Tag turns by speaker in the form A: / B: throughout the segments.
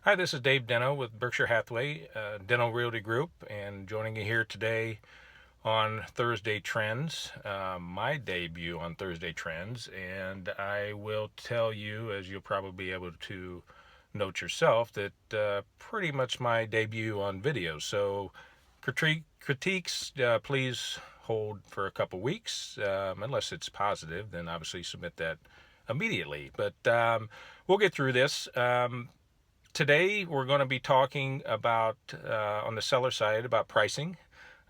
A: Hi, this is Dave Deno with Berkshire Hathaway, Deno Realty Group, and joining you here today on Thursday Trends, my debut on Thursday Trends. And I will tell you, as you'll probably be able to note yourself, that pretty much my debut on video. So critiques, please hold for a couple weeks, unless it's positive, then obviously submit that immediately. But we'll get through this. Today, we're going to be talking about, on the seller side, about pricing.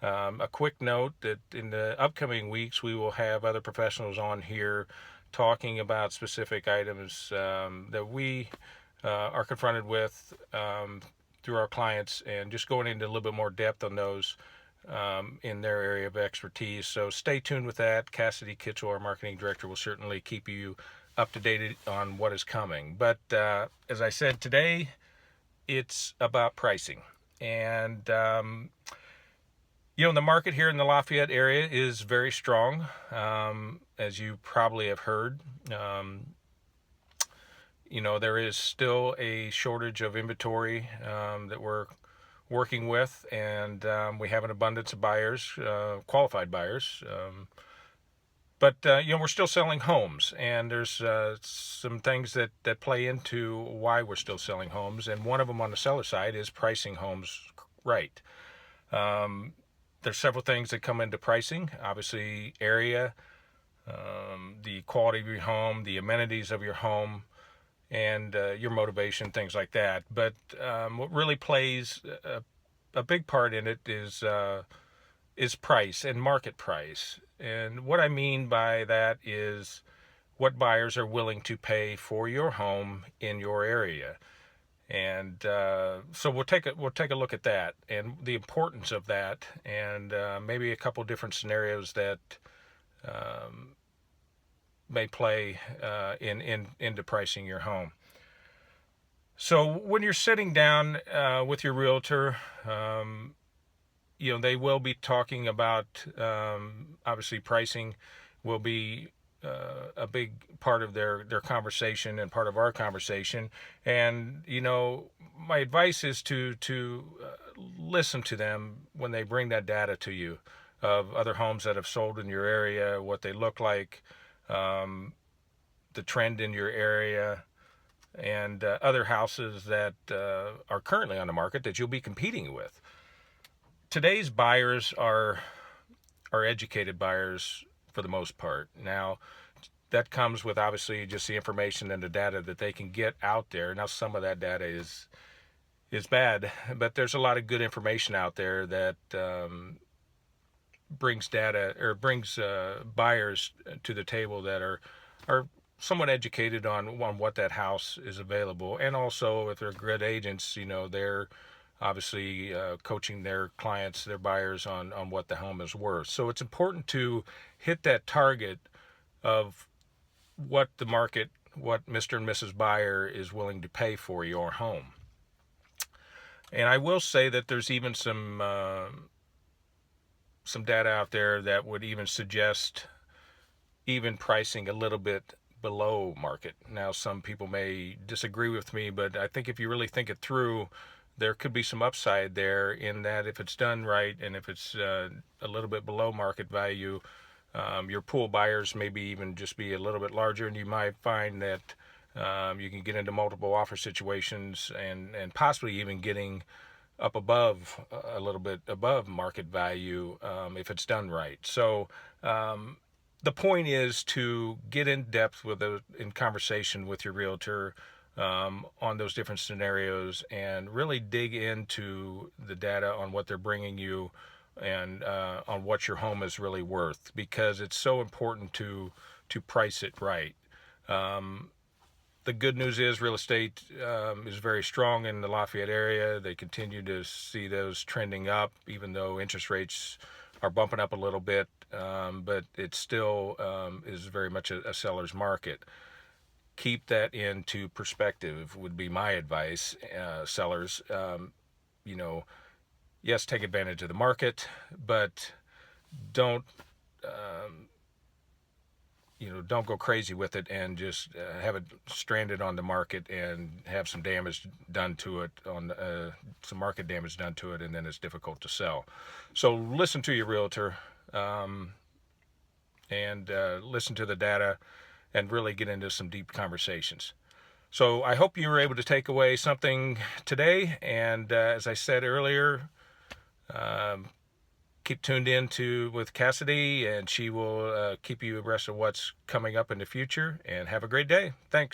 A: A quick note that in the upcoming weeks, we will have other professionals on here talking about specific items that we are confronted with through our clients, and just going into a little bit more depth on those in their area of expertise. So stay tuned with that. Cassidy Kitchell, our marketing director, will certainly keep you up to date on what is coming. But as I said, today it's about pricing. And the market here in the Lafayette area is very strong, as you probably have heard. There is still a shortage of inventory that we're working with, and we have an abundance of buyers, qualified buyers. But we're still selling homes, and there's some things that play into why we're still selling homes, and one of them on the seller side is pricing homes right. There's several things that come into pricing. Obviously, area, the quality of your home, the amenities of your home, and your motivation, things like that. But what really plays a big part in it is price and market price. And what I mean by that is what buyers are willing to pay for your home in your area. And so we'll take a look at that and the importance of that, and maybe a couple different scenarios that may play into pricing your home. So when you're sitting down with your realtor, they will be talking about, obviously pricing will be a big part of their conversation and part of our conversation. And, my advice is to listen to them when they bring that data to you of other homes that have sold in your area, what they look like, the trend in your area, and other houses that are currently on the market that you'll be competing with. Today's buyers are educated buyers for the most part. Now, that comes with obviously just the information and the data that they can get out there. Now, some of that data is bad, but there's a lot of good information out there that brings buyers to the table that are somewhat educated on what that house is available. And also, if they're good agents, they're obviously coaching their clients, their buyers, on what the home is worth. So it's important to hit that target of what the market, what Mr. and Mrs. Buyer is willing to pay for your home. And I will say that there's even some data out there that would even suggest even pricing a little bit below market. Now, some people may disagree with me, but I think if you really think it through, there could be some upside there in that if it's done right, and if it's a little bit below market value, your pool buyers maybe even just be a little bit larger, and you might find that you can get into multiple offer situations and possibly even getting up above, a little bit above market value if it's done right. So the point is to get in depth in conversation with your realtor on those different scenarios, and really dig into the data on what they're bringing you, and on what your home is really worth, because it's so important to price it right. The good news is real estate is very strong in the Lafayette area. They continue to see those trending up, even though interest rates are bumping up a little bit, but it still is very much a seller's market. Keep that into perspective would be my advice. Sellers, yes, take advantage of the market, but don't don't go crazy with it and just have it stranded on the market and have some damage done to it, on some market damage done to it, and then it's difficult to sell. So listen to your realtor, and listen to the data, and really get into some deep conversations. So I hope you were able to take away something today. And as I said earlier, keep tuned in with Cassidy, and she will keep you abreast of what's coming up in the future. And have a great day. Thanks.